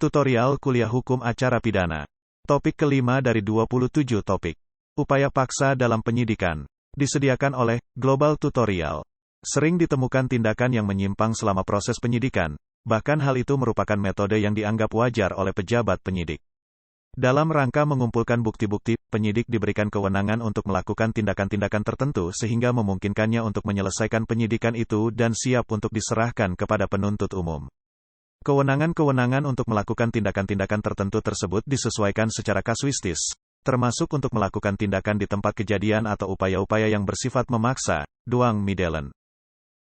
Tutorial Kuliah Hukum Acara Pidana. Topik kelima dari 27 topik. Upaya paksa dalam penyidikan. Disediakan oleh Global Tutorial. Sering ditemukan tindakan yang menyimpang selama proses penyidikan, bahkan hal itu merupakan metode yang dianggap wajar oleh pejabat penyidik. Dalam rangka mengumpulkan bukti-bukti, penyidik diberikan kewenangan untuk melakukan tindakan-tindakan tertentu sehingga memungkinkannya untuk menyelesaikan penyidikan itu dan siap untuk diserahkan kepada penuntut umum. Kewenangan-kewenangan untuk melakukan tindakan-tindakan tertentu tersebut disesuaikan secara kasuistis, termasuk untuk melakukan tindakan di tempat kejadian atau upaya-upaya yang bersifat memaksa, duang midelen.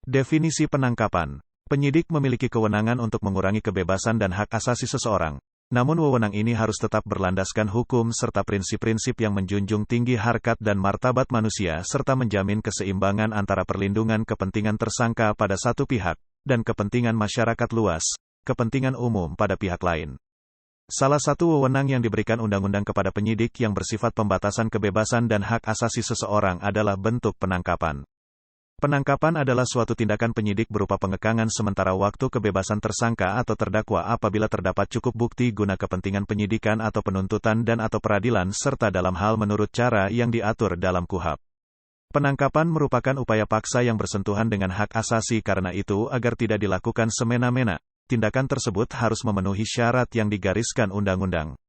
Definisi penangkapan. Penyidik memiliki kewenangan untuk mengurangi kebebasan dan hak asasi seseorang. Namun wewenang ini harus tetap berlandaskan hukum serta prinsip-prinsip yang menjunjung tinggi harkat dan martabat manusia serta menjamin keseimbangan antara perlindungan kepentingan tersangka pada satu pihak, dan kepentingan masyarakat luas, kepentingan umum pada pihak lain. Salah satu wewenang yang diberikan undang-undang kepada penyidik yang bersifat pembatasan kebebasan dan hak asasi seseorang adalah bentuk penangkapan. Penangkapan adalah suatu tindakan penyidik berupa pengekangan sementara waktu kebebasan tersangka atau terdakwa apabila terdapat cukup bukti guna kepentingan penyidikan atau penuntutan dan atau peradilan serta dalam hal menurut cara yang diatur dalam KUHP. Penangkapan merupakan upaya paksa yang bersentuhan dengan hak asasi karena itu agar tidak dilakukan semena-mena. Tindakan tersebut harus memenuhi syarat yang digariskan undang-undang.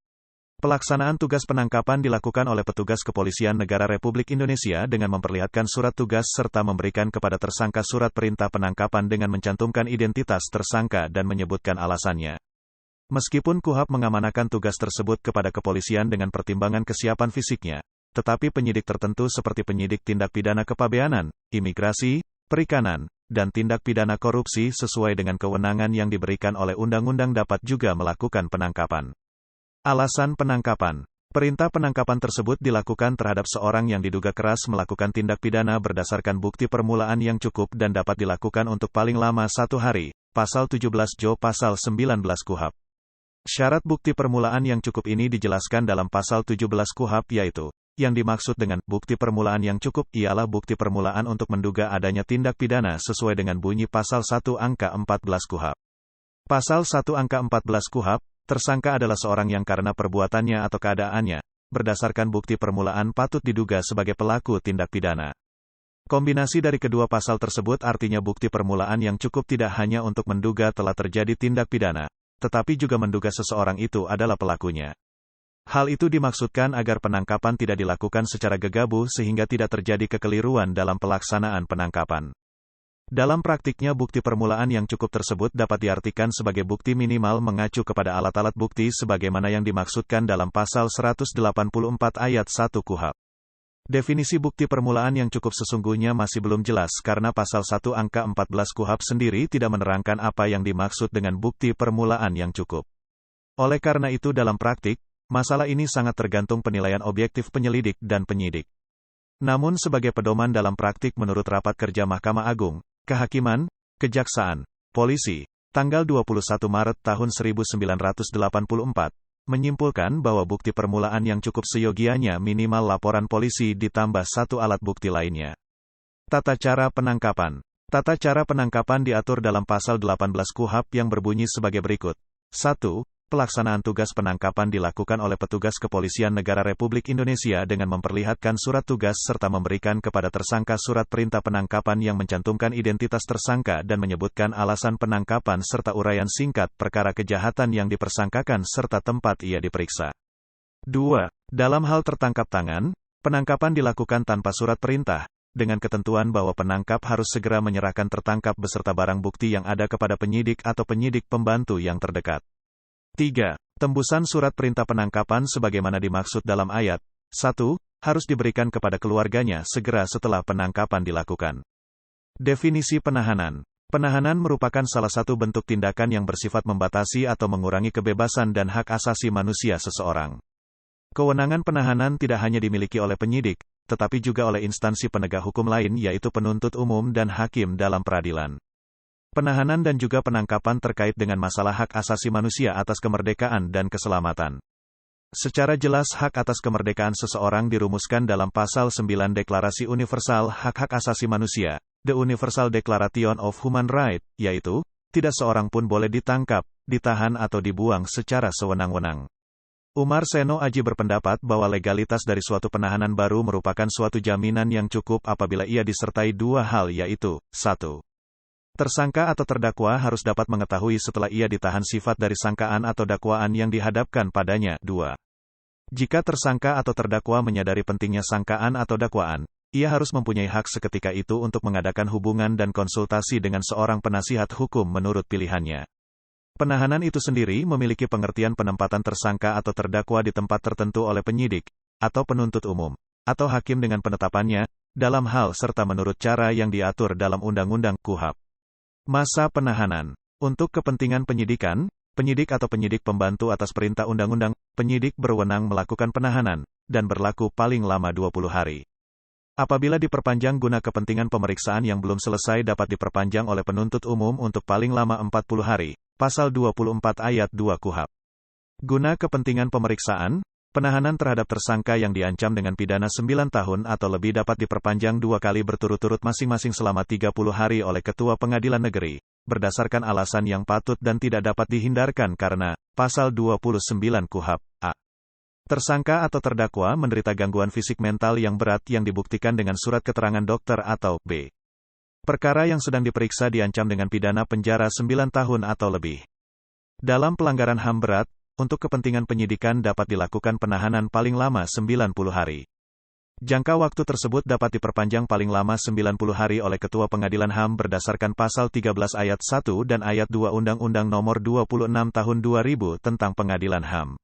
Pelaksanaan tugas penangkapan dilakukan oleh petugas Kepolisian Negara Republik Indonesia dengan memperlihatkan surat tugas serta memberikan kepada tersangka surat perintah penangkapan dengan mencantumkan identitas tersangka dan menyebutkan alasannya. Meskipun KUHP mengamanahkan tugas tersebut kepada kepolisian dengan pertimbangan kesiapan fisiknya, tetapi penyidik tertentu seperti penyidik tindak pidana kepabeanan, imigrasi, perikanan, dan tindak pidana korupsi sesuai dengan kewenangan yang diberikan oleh undang-undang dapat juga melakukan penangkapan. Alasan penangkapan. Perintah penangkapan tersebut dilakukan terhadap seorang yang diduga keras melakukan tindak pidana berdasarkan bukti permulaan yang cukup dan dapat dilakukan untuk paling lama 1 hari, Pasal 17 Jo Pasal 19 KUHP. Syarat bukti permulaan yang cukup ini dijelaskan dalam Pasal 17 KUHP yaitu, yang dimaksud dengan bukti permulaan yang cukup ialah bukti permulaan untuk menduga adanya tindak pidana sesuai dengan bunyi Pasal 1 Angka 14 KUHP. Pasal 1 Angka 14 KUHP, tersangka adalah seorang yang karena perbuatannya atau keadaannya, berdasarkan bukti permulaan patut diduga sebagai pelaku tindak pidana. Kombinasi dari kedua pasal tersebut artinya bukti permulaan yang cukup tidak hanya untuk menduga telah terjadi tindak pidana, tetapi juga menduga seseorang itu adalah pelakunya. Hal itu dimaksudkan agar penangkapan tidak dilakukan secara gegabah sehingga tidak terjadi kekeliruan dalam pelaksanaan penangkapan. Dalam praktiknya bukti permulaan yang cukup tersebut dapat diartikan sebagai bukti minimal mengacu kepada alat-alat bukti sebagaimana yang dimaksudkan dalam Pasal 184 Ayat 1 KUHP. Definisi bukti permulaan yang cukup sesungguhnya masih belum jelas karena Pasal 1 Angka 14 KUHP sendiri tidak menerangkan apa yang dimaksud dengan bukti permulaan yang cukup. Oleh karena itu dalam praktik, masalah ini sangat tergantung penilaian objektif penyelidik dan penyidik. Namun sebagai pedoman dalam praktik menurut Rapat Kerja Mahkamah Agung, Kehakiman, Kejaksaan, Polisi, tanggal 21 Maret tahun 1984, menyimpulkan bahwa bukti permulaan yang cukup seyogianya minimal laporan polisi ditambah satu alat bukti lainnya. Tata cara penangkapan. Tata cara penangkapan diatur dalam Pasal 18 KUHP yang berbunyi sebagai berikut. 1. Pelaksanaan tugas penangkapan dilakukan oleh petugas Kepolisian Negara Republik Indonesia dengan memperlihatkan surat tugas serta memberikan kepada tersangka surat perintah penangkapan yang mencantumkan identitas tersangka dan menyebutkan alasan penangkapan serta uraian singkat perkara kejahatan yang dipersangkakan serta tempat ia diperiksa. 2. Dalam hal tertangkap tangan, penangkapan dilakukan tanpa surat perintah, dengan ketentuan bahwa penangkap harus segera menyerahkan tertangkap beserta barang bukti yang ada kepada penyidik atau penyidik pembantu yang terdekat. 3. Tembusan surat perintah penangkapan sebagaimana dimaksud dalam ayat 1, harus diberikan kepada keluarganya segera setelah penangkapan dilakukan. Definisi penahanan. Penahanan merupakan salah satu bentuk tindakan yang bersifat membatasi atau mengurangi kebebasan dan hak asasi manusia seseorang. Kewenangan penahanan tidak hanya dimiliki oleh penyidik, tetapi juga oleh instansi penegak hukum lain yaitu penuntut umum dan hakim dalam peradilan. Penahanan dan juga penangkapan terkait dengan masalah hak asasi manusia atas kemerdekaan dan keselamatan. Secara jelas hak atas kemerdekaan seseorang dirumuskan dalam Pasal 9 Deklarasi Universal Hak-Hak Asasi Manusia, The Universal Declaration of Human Rights, yaitu, Tidak seorang pun boleh ditangkap, ditahan atau dibuang secara sewenang-wenang. Umar Seno Aji berpendapat bahwa legalitas dari suatu penahanan baru merupakan suatu jaminan yang cukup apabila ia disertai dua hal yaitu, 1. Tersangka atau terdakwa harus dapat mengetahui setelah ia ditahan sifat dari sangkaan atau dakwaan yang dihadapkan padanya. 2. Jika tersangka atau terdakwa menyadari pentingnya sangkaan atau dakwaan, ia harus mempunyai hak seketika itu untuk mengadakan hubungan dan konsultasi dengan seorang penasihat hukum menurut pilihannya. Penahanan itu sendiri memiliki pengertian penempatan tersangka atau terdakwa di tempat tertentu oleh penyidik, atau penuntut umum, atau hakim dengan penetapannya, dalam hal serta menurut cara yang diatur dalam Undang-Undang KUHP. Masa penahanan. Untuk kepentingan penyidikan, penyidik atau penyidik pembantu atas perintah undang-undang, penyidik berwenang melakukan penahanan, dan berlaku paling lama 20 hari. Apabila diperpanjang guna kepentingan pemeriksaan yang belum selesai dapat diperpanjang oleh penuntut umum untuk paling lama 40 hari. Pasal 24 ayat 2 KUHP. Guna kepentingan pemeriksaan, penahanan terhadap tersangka yang diancam dengan pidana 9 tahun atau lebih dapat diperpanjang 2 kali berturut-turut masing-masing selama 30 hari oleh Ketua Pengadilan Negeri, berdasarkan alasan yang patut dan tidak dapat dihindarkan karena, Pasal 29 KUHP, A. Tersangka atau terdakwa menderita gangguan fisik mental yang berat yang dibuktikan dengan surat keterangan dokter atau, B. Perkara yang sedang diperiksa diancam dengan pidana penjara 9 tahun atau lebih. Dalam pelanggaran HAM berat, untuk kepentingan penyidikan dapat dilakukan penahanan paling lama 90 hari. Jangka waktu tersebut dapat diperpanjang paling lama 90 hari oleh Ketua Pengadilan HAM berdasarkan Pasal 13 ayat 1 dan ayat 2 Undang-Undang Nomor 26 Tahun 2000 tentang Pengadilan HAM.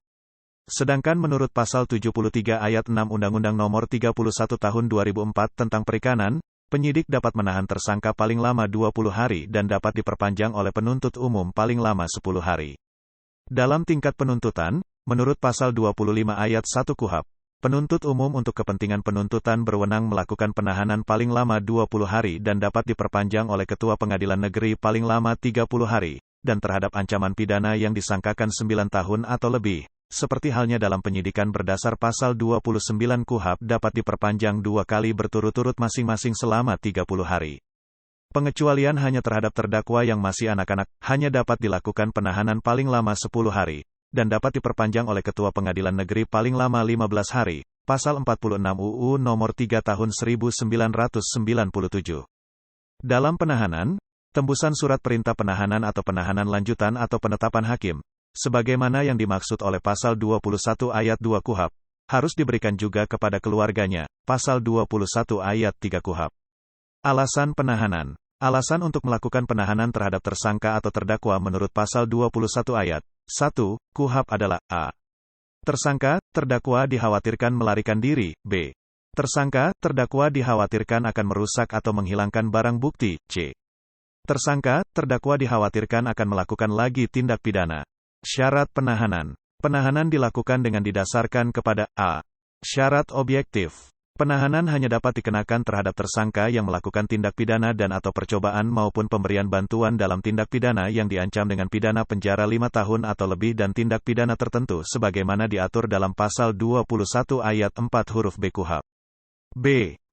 Sedangkan menurut Pasal 73 ayat 6 Undang-Undang Nomor 31 Tahun 2004 tentang Perikanan, penyidik dapat menahan tersangka paling lama 20 hari dan dapat diperpanjang oleh penuntut umum paling lama 10 hari. Dalam tingkat penuntutan, menurut Pasal 25 ayat 1 KUHP, penuntut umum untuk kepentingan penuntutan berwenang melakukan penahanan paling lama 20 hari dan dapat diperpanjang oleh Ketua Pengadilan Negeri paling lama 30 hari, dan terhadap ancaman pidana yang disangkakan 9 tahun atau lebih. Seperti halnya dalam penyidikan berdasar Pasal 29 KUHP dapat diperpanjang 2 kali berturut-turut masing-masing selama 30 hari. Pengecualian hanya terhadap terdakwa yang masih anak-anak, hanya dapat dilakukan penahanan paling lama 10 hari, dan dapat diperpanjang oleh Ketua Pengadilan Negeri paling lama 15 hari, Pasal 46 UU Nomor 3 Tahun 1997. Dalam penahanan, tembusan surat perintah penahanan atau penahanan lanjutan atau penetapan hakim, sebagaimana yang dimaksud oleh Pasal 21 ayat 2 KUHP, harus diberikan juga kepada keluarganya, Pasal 21 ayat 3 KUHP. Alasan penahanan. Alasan untuk melakukan penahanan terhadap tersangka atau terdakwa menurut Pasal 21 ayat 1 KUHP adalah, A. Tersangka, terdakwa dikhawatirkan melarikan diri, B. Tersangka, terdakwa dikhawatirkan akan merusak atau menghilangkan barang bukti, C. Tersangka, terdakwa dikhawatirkan akan melakukan lagi tindak pidana. Syarat penahanan. Penahanan dilakukan dengan didasarkan kepada A. Syarat objektif. Penahanan hanya dapat dikenakan terhadap tersangka yang melakukan tindak pidana dan atau percobaan maupun pemberian bantuan dalam tindak pidana yang diancam dengan pidana penjara 5 tahun atau lebih dan tindak pidana tertentu sebagaimana diatur dalam Pasal 21 ayat 4 huruf B KUHP. B.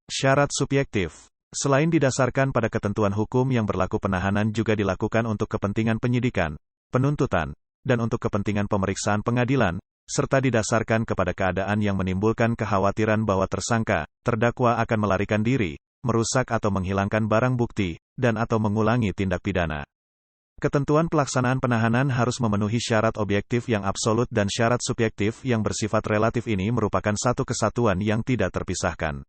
Syarat subjektif. Selain didasarkan pada ketentuan hukum yang berlaku, penahanan juga dilakukan untuk kepentingan penyidikan, penuntutan, dan untuk kepentingan pemeriksaan pengadilan, serta didasarkan kepada keadaan yang menimbulkan kekhawatiran bahwa tersangka, terdakwa akan melarikan diri, merusak atau menghilangkan barang bukti, dan atau mengulangi tindak pidana. Ketentuan pelaksanaan penahanan harus memenuhi syarat objektif yang absolut dan syarat subjektif yang bersifat relatif. Ini merupakan satu kesatuan yang tidak terpisahkan.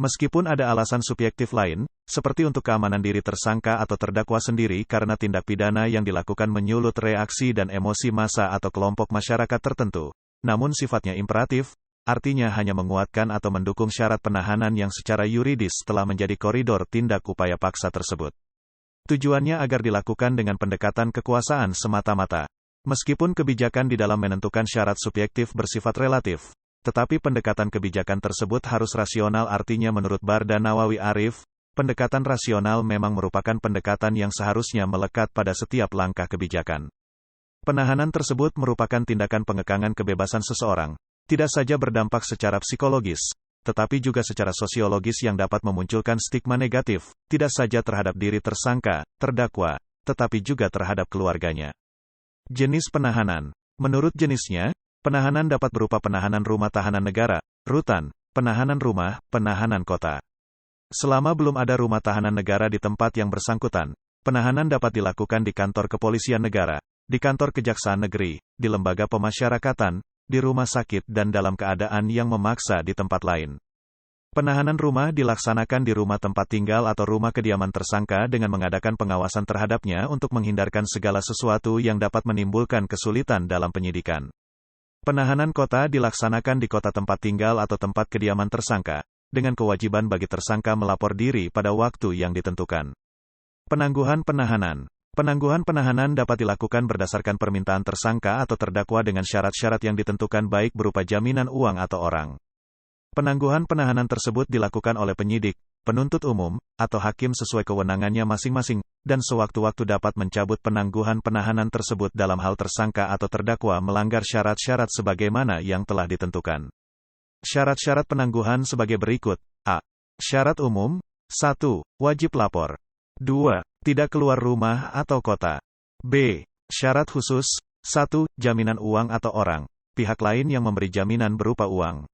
Meskipun ada alasan subjektif lain, seperti untuk keamanan diri tersangka atau terdakwa sendiri karena tindak pidana yang dilakukan menyulut reaksi dan emosi massa atau kelompok masyarakat tertentu, namun sifatnya imperatif, artinya hanya menguatkan atau mendukung syarat penahanan yang secara yuridis telah menjadi koridor tindak upaya paksa tersebut. Tujuannya agar dilakukan dengan pendekatan kekuasaan semata-mata. Meskipun kebijakan di dalam menentukan syarat subjektif bersifat relatif, tetapi pendekatan kebijakan tersebut harus rasional. Artinya menurut Barda Nawawi Arif, pendekatan rasional memang merupakan pendekatan yang seharusnya melekat pada setiap langkah kebijakan. Penahanan tersebut merupakan tindakan pengekangan kebebasan seseorang, tidak saja berdampak secara psikologis, tetapi juga secara sosiologis yang dapat memunculkan stigma negatif, tidak saja terhadap diri tersangka, terdakwa, tetapi juga terhadap keluarganya. Jenis penahanan. Menurut jenisnya, penahanan dapat berupa penahanan rumah tahanan negara, rutan, penahanan rumah, penahanan kota. Selama belum ada rumah tahanan negara di tempat yang bersangkutan, penahanan dapat dilakukan di kantor kepolisian negara, di kantor kejaksaan negeri, di lembaga pemasyarakatan, di rumah sakit dan dalam keadaan yang memaksa di tempat lain. Penahanan rumah dilaksanakan di rumah tempat tinggal atau rumah kediaman tersangka dengan mengadakan pengawasan terhadapnya untuk menghindarkan segala sesuatu yang dapat menimbulkan kesulitan dalam penyidikan. Penahanan kota dilaksanakan di kota tempat tinggal atau tempat kediaman tersangka, dengan kewajiban bagi tersangka melapor diri pada waktu yang ditentukan. Penangguhan penahanan. Penangguhan penahanan dapat dilakukan berdasarkan permintaan tersangka atau terdakwa dengan syarat-syarat yang ditentukan baik berupa jaminan uang atau orang. Penangguhan penahanan tersebut dilakukan oleh penyidik, penuntut umum, atau hakim sesuai kewenangannya masing-masing, dan sewaktu-waktu dapat mencabut penangguhan penahanan tersebut dalam hal tersangka atau terdakwa melanggar syarat-syarat sebagaimana yang telah ditentukan. Syarat-syarat penangguhan sebagai berikut. A. Syarat umum. 1. Wajib lapor. 2. Tidak keluar rumah atau kota. B. Syarat khusus. 1. Jaminan uang atau orang. Pihak lain yang memberi jaminan berupa uang.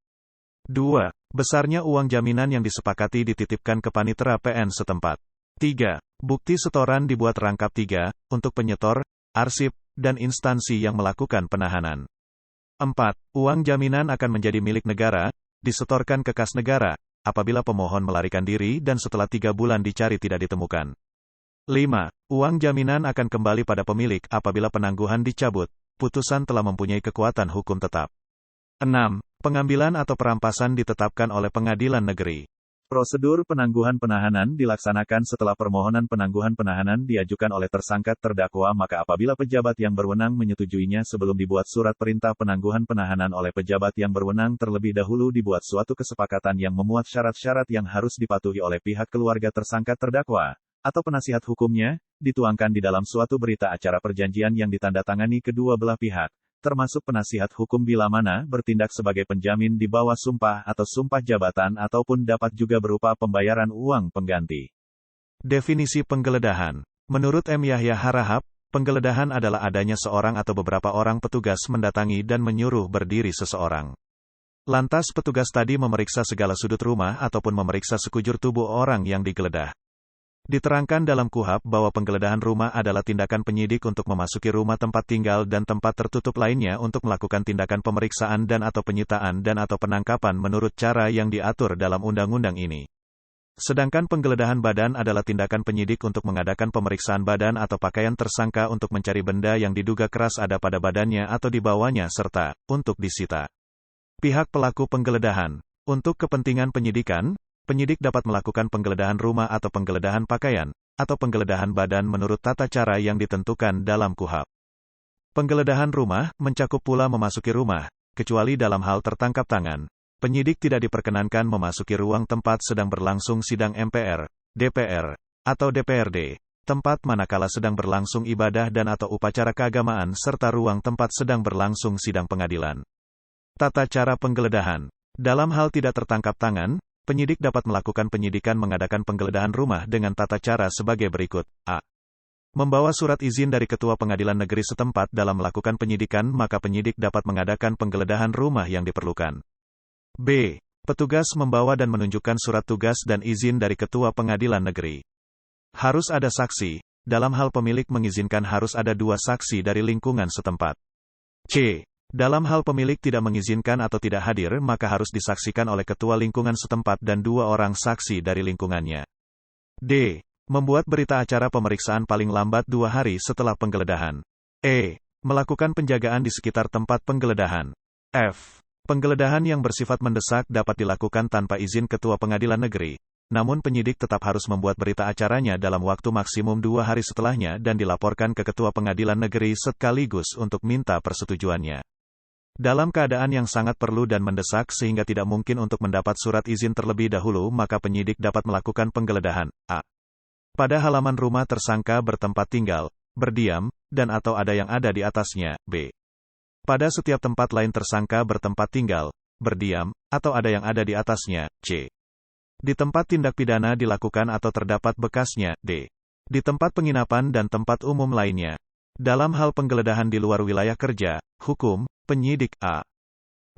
2. Besarnya uang jaminan yang disepakati dititipkan ke panitera PN setempat. 3. Bukti setoran dibuat rangkap 3, untuk penyetor, arsip, dan instansi yang melakukan penahanan. 4. Uang jaminan akan menjadi milik negara, disetorkan ke kas negara, apabila pemohon melarikan diri dan setelah 3 bulan dicari tidak ditemukan. 5. Uang jaminan akan kembali pada pemilik apabila penangguhan dicabut, putusan telah mempunyai kekuatan hukum tetap. 6. Pengambilan atau perampasan ditetapkan oleh pengadilan negeri. Prosedur penangguhan penahanan dilaksanakan setelah permohonan penangguhan penahanan diajukan oleh tersangka terdakwa, maka apabila pejabat yang berwenang menyetujuinya sebelum dibuat surat perintah penangguhan penahanan oleh pejabat yang berwenang terlebih dahulu dibuat suatu kesepakatan yang memuat syarat-syarat yang harus dipatuhi oleh pihak keluarga tersangka terdakwa, atau penasihat hukumnya, dituangkan di dalam suatu berita acara perjanjian yang ditandatangani kedua belah pihak, termasuk penasihat hukum bila mana bertindak sebagai penjamin di bawah sumpah atau sumpah jabatan ataupun dapat juga berupa pembayaran uang pengganti. Definisi penggeledahan. Menurut M. Yahya Harahap, penggeledahan adalah adanya seorang atau beberapa orang petugas mendatangi dan menyuruh berdiri seseorang. Lantas petugas tadi memeriksa segala sudut rumah ataupun memeriksa sekujur tubuh orang yang digeledah. Diterangkan dalam KUHP bahwa penggeledahan rumah adalah tindakan penyidik untuk memasuki rumah tempat tinggal dan tempat tertutup lainnya untuk melakukan tindakan pemeriksaan dan atau penyitaan dan atau penangkapan menurut cara yang diatur dalam undang-undang ini. Sedangkan penggeledahan badan adalah tindakan penyidik untuk mengadakan pemeriksaan badan atau pakaian tersangka untuk mencari benda yang diduga keras ada pada badannya atau di bawahnya serta untuk disita. Pihak pelaku penggeledahan. Untuk kepentingan penyidikan, penyidik dapat melakukan penggeledahan rumah atau penggeledahan pakaian, atau penggeledahan badan menurut tata cara yang ditentukan dalam KUHP. Penggeledahan rumah mencakup pula memasuki rumah, kecuali dalam hal tertangkap tangan. Penyidik tidak diperkenankan memasuki ruang tempat sedang berlangsung sidang MPR, DPR, atau DPRD, tempat manakala sedang berlangsung ibadah dan atau upacara keagamaan serta ruang tempat sedang berlangsung sidang pengadilan. Tata cara penggeledahan. Dalam hal tidak tertangkap tangan, penyidik dapat melakukan penyidikan mengadakan penggeledahan rumah dengan tata cara sebagai berikut. A. Membawa surat izin dari Ketua Pengadilan Negeri setempat dalam melakukan penyidikan, maka penyidik dapat mengadakan penggeledahan rumah yang diperlukan. B. Petugas membawa dan menunjukkan surat tugas dan izin dari Ketua Pengadilan Negeri. Harus ada saksi. Dalam hal pemilik mengizinkan harus ada 2 saksi dari lingkungan setempat. C. Dalam hal pemilik tidak mengizinkan atau tidak hadir, maka harus disaksikan oleh ketua lingkungan setempat dan 2 orang saksi dari lingkungannya. D. Membuat berita acara pemeriksaan paling lambat 2 hari setelah penggeledahan. E. Melakukan penjagaan di sekitar tempat penggeledahan. F. Penggeledahan yang bersifat mendesak dapat dilakukan tanpa izin ketua pengadilan negeri. Namun penyidik tetap harus membuat berita acaranya dalam waktu maksimum 2 hari setelahnya dan dilaporkan ke ketua pengadilan negeri sekaligus untuk minta persetujuannya. Dalam keadaan yang sangat perlu dan mendesak sehingga tidak mungkin untuk mendapat surat izin terlebih dahulu, maka penyidik dapat melakukan penggeledahan. A. Pada halaman rumah tersangka bertempat tinggal, berdiam, dan atau ada yang ada di atasnya. B. Pada setiap tempat lain tersangka bertempat tinggal, berdiam, atau ada yang ada di atasnya. C. Di tempat tindak pidana dilakukan atau terdapat bekasnya. D. di tempat penginapan dan tempat umum lainnya. Dalam hal penggeledahan di luar wilayah kerja, hukum, penyidik A.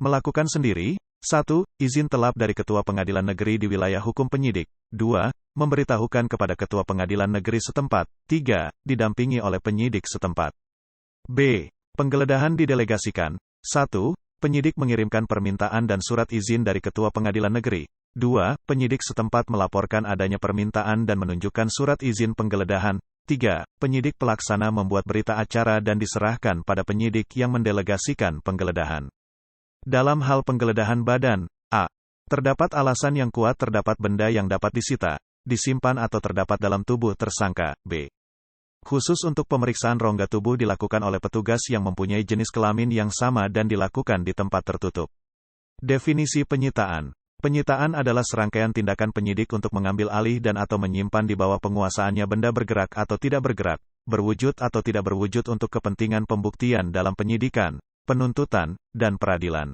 Melakukan sendiri. 1. Izin telap dari Ketua Pengadilan Negeri di wilayah hukum penyidik. 2. Memberitahukan kepada Ketua Pengadilan Negeri setempat. 3. Didampingi oleh penyidik setempat. B. Penggeledahan didelegasikan. 1. Penyidik mengirimkan permintaan dan surat izin dari Ketua Pengadilan Negeri. 2. Penyidik setempat melaporkan adanya permintaan dan menunjukkan surat izin penggeledahan. 3. Penyidik pelaksana membuat berita acara dan diserahkan pada penyidik yang mendelegasikan penggeledahan. Dalam hal penggeledahan badan, A. Terdapat alasan yang kuat terdapat benda yang dapat disita, disimpan atau terdapat dalam tubuh tersangka. B. Khusus untuk pemeriksaan rongga tubuh dilakukan oleh petugas yang mempunyai jenis kelamin yang sama dan dilakukan di tempat tertutup. Definisi penyitaan. Penyitaan adalah serangkaian tindakan penyidik untuk mengambil alih dan atau menyimpan di bawah penguasaannya benda bergerak atau tidak bergerak, berwujud atau tidak berwujud untuk kepentingan pembuktian dalam penyidikan, penuntutan, dan peradilan.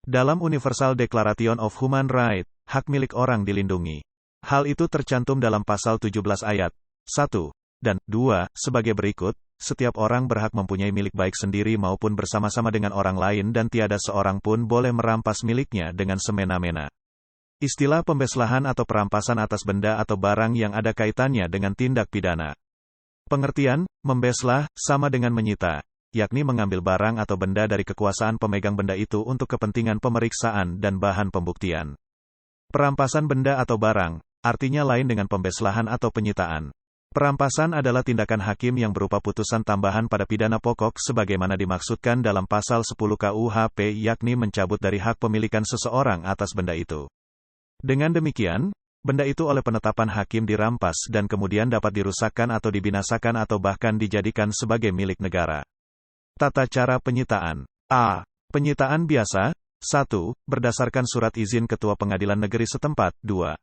Dalam Universal Declaration of Human Rights, hak milik orang dilindungi. Hal itu tercantum dalam pasal 17 ayat 1 dan 2 sebagai berikut, setiap orang berhak mempunyai milik baik sendiri maupun bersama-sama dengan orang lain dan tiada seorang pun boleh merampas miliknya dengan semena-mena. Istilah pembeslahan atau perampasan atas benda atau barang yang ada kaitannya dengan tindak pidana. Pengertian, membeslah, sama dengan menyita, yakni mengambil barang atau benda dari kekuasaan pemegang benda itu untuk kepentingan pemeriksaan dan bahan pembuktian. Perampasan benda atau barang, artinya lain dengan pembeslahan atau penyitaan. Perampasan adalah tindakan hakim yang berupa putusan tambahan pada pidana pokok sebagaimana dimaksudkan dalam pasal 10 KUHP yakni mencabut dari hak pemilikan seseorang atas benda itu. Dengan demikian, benda itu oleh penetapan hakim dirampas dan kemudian dapat dirusakkan atau dibinasakan atau bahkan dijadikan sebagai milik negara. Tata cara penyitaan. A. Penyitaan biasa. 1. Berdasarkan surat izin Ketua Pengadilan Negeri setempat. 2.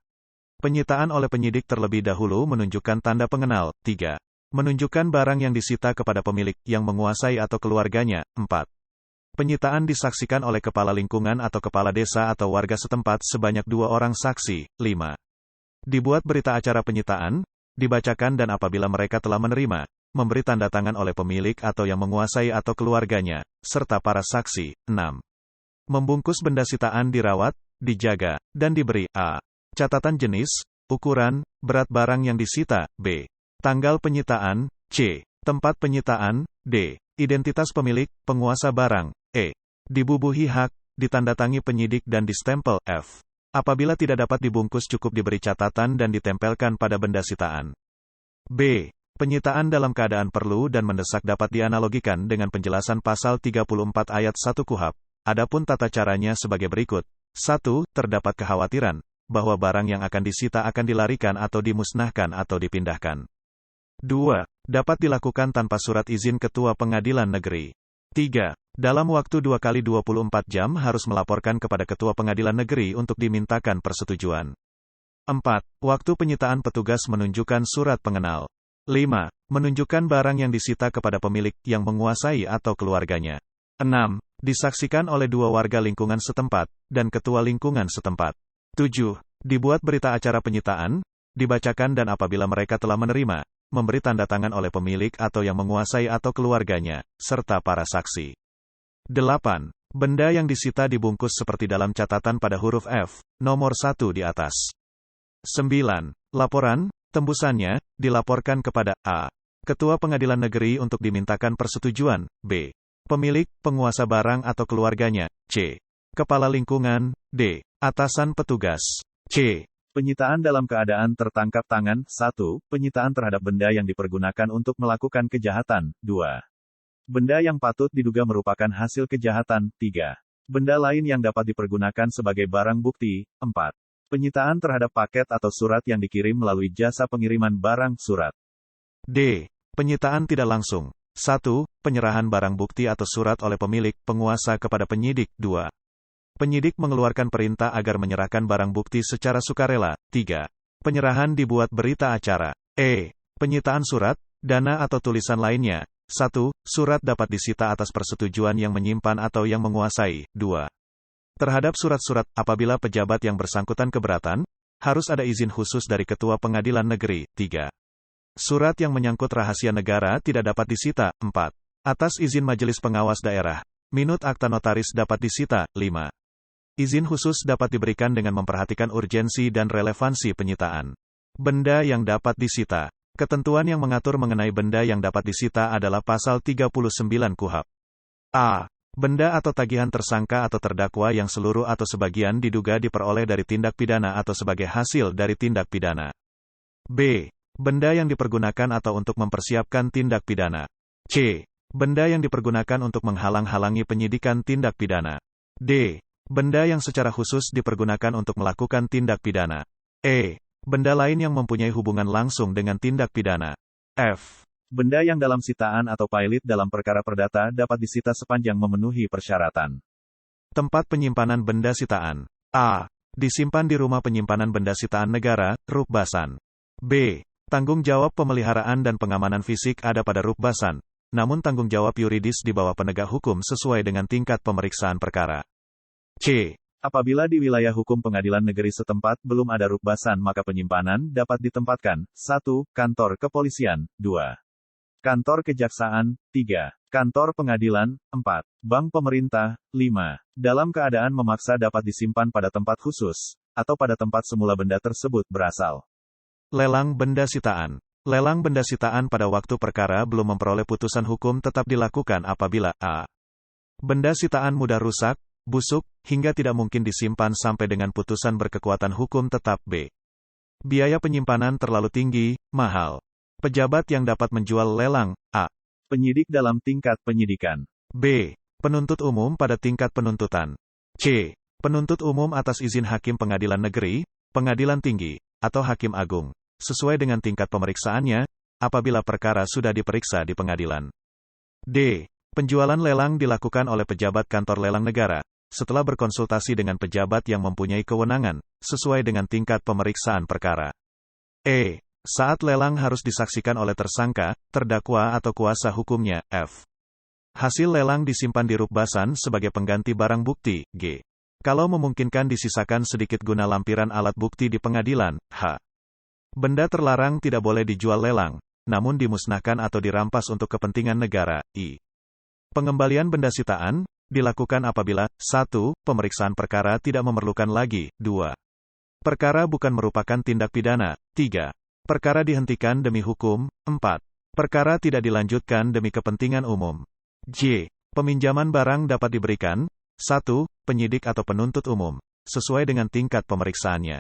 Penyitaan oleh penyidik terlebih dahulu menunjukkan tanda pengenal. 3. Menunjukkan barang yang disita kepada pemilik yang menguasai atau keluarganya. 4. Penyitaan disaksikan oleh kepala lingkungan atau kepala desa atau warga setempat sebanyak 2 orang saksi. 5. Dibuat berita acara penyitaan, dibacakan dan apabila mereka telah menerima, memberi tanda tangan oleh pemilik atau yang menguasai atau keluarganya, serta para saksi. 6. Membungkus benda sitaan dirawat, dijaga, dan diberi A. Catatan jenis, ukuran, berat barang yang disita, B. Tanggal penyitaan, C. Tempat penyitaan, D. Identitas pemilik, penguasa barang, E. Dibubuhi hak, ditandatangi penyidik dan distempel, F. Apabila tidak dapat dibungkus cukup diberi catatan dan ditempelkan pada benda sitaan. B. Penyitaan dalam keadaan perlu dan mendesak dapat dianalogikan dengan penjelasan pasal 34 ayat 1 KUHP. Adapun tata caranya sebagai berikut. 1. Terdapat kekhawatiran bahwa barang yang akan disita akan dilarikan atau dimusnahkan atau dipindahkan. 2. Dapat dilakukan tanpa surat izin Ketua Pengadilan Negeri. 3. Dalam waktu 2 kali 24 jam harus melaporkan kepada Ketua Pengadilan Negeri untuk dimintakan persetujuan. 4. Waktu penyitaan petugas menunjukkan surat pengenal. 5. Menunjukkan barang yang disita kepada pemilik yang menguasai atau keluarganya. 6. Disaksikan oleh 2 warga lingkungan setempat, dan ketua lingkungan setempat. 7. Dibuat berita acara penyitaan, dibacakan dan apabila mereka telah menerima, memberi tanda tangan oleh pemilik atau yang menguasai atau keluarganya, serta para saksi. 8. Benda yang disita dibungkus seperti dalam catatan pada huruf F, nomor 1 di atas. 9. Laporan, tembusannya, dilaporkan kepada A. Ketua Pengadilan Negeri untuk dimintakan persetujuan, B. Pemilik, penguasa barang atau keluarganya, C. Kepala lingkungan, D. Atasan petugas, C. Penyitaan dalam keadaan tertangkap tangan, 1. Penyitaan terhadap benda yang dipergunakan untuk melakukan kejahatan, 2. Benda yang patut diduga merupakan hasil kejahatan, 3. Benda lain yang dapat dipergunakan sebagai barang bukti, 4. Penyitaan terhadap paket atau surat yang dikirim melalui jasa pengiriman barang surat. D. Penyitaan tidak langsung. 1. Penyerahan barang bukti atau surat oleh pemilik, penguasa kepada penyidik. 2. Penyidik mengeluarkan perintah agar menyerahkan barang bukti secara sukarela. 3. Penyerahan dibuat berita acara. E. Penyitaan surat, dana atau tulisan lainnya. 1. Surat dapat disita atas persetujuan yang menyimpan atau yang menguasai. 2. Terhadap surat-surat, apabila pejabat yang bersangkutan keberatan, harus ada izin khusus dari Ketua Pengadilan Negeri. 3. Surat yang menyangkut rahasia negara tidak dapat disita. 4. Atas izin Majelis Pengawas Daerah, minut akta notaris dapat disita. 5. Izin khusus dapat diberikan dengan memperhatikan urgensi dan relevansi penyitaan. Benda yang dapat disita. Ketentuan yang mengatur mengenai benda yang dapat disita adalah Pasal 39 KUHP. A. Benda atau tagihan tersangka atau terdakwa yang seluruh atau sebagian diduga diperoleh dari tindak pidana atau sebagai hasil dari tindak pidana. B. Benda yang dipergunakan atau untuk mempersiapkan tindak pidana. C. Benda yang dipergunakan untuk menghalang-halangi penyidikan tindak pidana. D. Benda yang secara khusus dipergunakan untuk melakukan tindak pidana. E. Benda lain yang mempunyai hubungan langsung dengan tindak pidana. F. Benda yang dalam sitaan atau pilot dalam perkara perdata dapat disita sepanjang memenuhi persyaratan. Tempat penyimpanan benda sitaan. A. Disimpan di rumah penyimpanan benda sitaan negara, Rukbasan. B. Tanggung jawab pemeliharaan dan pengamanan fisik ada pada Rukbasan, namun tanggung jawab yuridis di bawah penegak hukum sesuai dengan tingkat pemeriksaan perkara. C. Apabila di wilayah hukum pengadilan negeri setempat belum ada Rukbasan maka penyimpanan dapat ditempatkan. 1. Kantor kepolisian. 2. Kantor kejaksaan. 3. Kantor pengadilan. 4. Bank pemerintah. 5. Dalam keadaan memaksa dapat disimpan pada tempat khusus, atau pada tempat semula benda tersebut berasal. Lelang benda sitaan. Lelang benda sitaan pada waktu perkara belum memperoleh putusan hukum tetap dilakukan apabila a. Benda sitaan mudah rusak, busuk, hingga tidak mungkin disimpan sampai dengan putusan berkekuatan hukum tetap. B. Biaya penyimpanan terlalu tinggi, mahal. Pejabat yang dapat menjual lelang. A. Penyidik dalam tingkat penyidikan. B. Penuntut umum pada tingkat penuntutan. C. Penuntut umum atas izin hakim pengadilan negeri, pengadilan tinggi, atau hakim agung, sesuai dengan tingkat pemeriksaannya, apabila perkara sudah diperiksa di pengadilan. D. Penjualan lelang dilakukan oleh pejabat kantor lelang negara, setelah berkonsultasi dengan pejabat yang mempunyai kewenangan, sesuai dengan tingkat pemeriksaan perkara. E. Saat lelang harus disaksikan oleh tersangka, terdakwa atau kuasa hukumnya. F. Hasil lelang disimpan di Rukbasan sebagai pengganti barang bukti. G. Kalau memungkinkan disisakan sedikit guna lampiran alat bukti di pengadilan. H. Benda terlarang tidak boleh dijual lelang, namun dimusnahkan atau dirampas untuk kepentingan negara. I. Pengembalian benda sitaan dilakukan apabila 1. Pemeriksaan perkara tidak memerlukan lagi. 2. Perkara bukan merupakan tindak pidana. 3. Perkara dihentikan demi hukum. 4. Perkara tidak dilanjutkan demi kepentingan umum. J. Peminjaman barang dapat diberikan 1. Penyidik atau penuntut umum, sesuai dengan tingkat pemeriksaannya.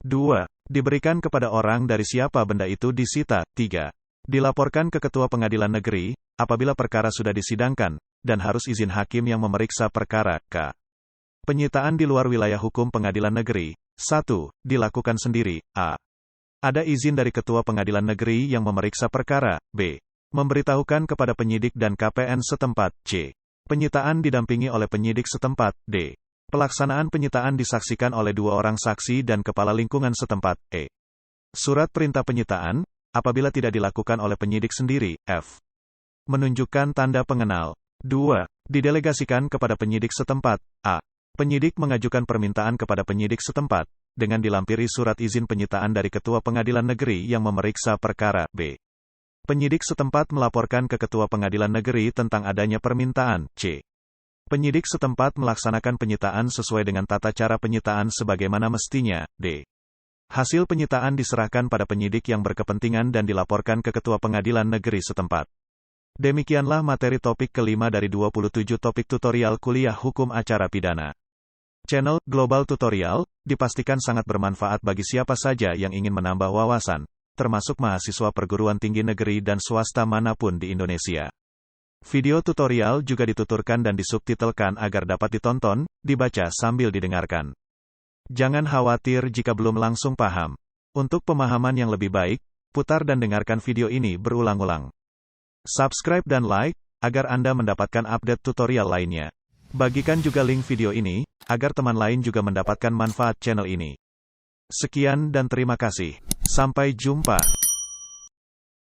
2. Diberikan kepada orang dari siapa benda itu disita. 3. Dilaporkan ke Ketua Pengadilan Negeri, apabila perkara sudah disidangkan, dan harus izin hakim yang memeriksa perkara. K. Penyitaan di luar wilayah hukum pengadilan negeri. 1. Dilakukan sendiri. A. Ada izin dari Ketua Pengadilan Negeri yang memeriksa perkara. B. Memberitahukan kepada penyidik dan KPN setempat. C. Penyitaan didampingi oleh penyidik setempat. D. Pelaksanaan penyitaan disaksikan oleh 2 orang saksi dan kepala lingkungan setempat. E. Surat perintah penyitaan, apabila tidak dilakukan oleh penyidik sendiri. F. Menunjukkan tanda pengenal. 2. Didelegasikan kepada penyidik setempat. A. Penyidik mengajukan permintaan kepada penyidik setempat, dengan dilampiri surat izin penyitaan dari Ketua Pengadilan Negeri yang memeriksa perkara. B. Penyidik setempat melaporkan ke Ketua Pengadilan Negeri tentang adanya permintaan. C. Penyidik setempat melaksanakan penyitaan sesuai dengan tata cara penyitaan sebagaimana mestinya. D. Hasil penyitaan diserahkan pada penyidik yang berkepentingan dan dilaporkan ke Ketua Pengadilan Negeri setempat. Demikianlah materi topik kelima dari 27 topik tutorial kuliah hukum acara pidana. Channel Global Tutorial dipastikan sangat bermanfaat bagi siapa saja yang ingin menambah wawasan, termasuk mahasiswa perguruan tinggi negeri dan swasta manapun di Indonesia. Video tutorial juga dituturkan dan disubtitelkan agar dapat ditonton, dibaca sambil didengarkan. Jangan khawatir jika belum langsung paham. Untuk pemahaman yang lebih baik, putar dan dengarkan video ini berulang-ulang. Subscribe dan like, agar Anda mendapatkan update tutorial lainnya. Bagikan juga link video ini, agar teman lain juga mendapatkan manfaat channel ini. Sekian dan terima kasih. Sampai jumpa.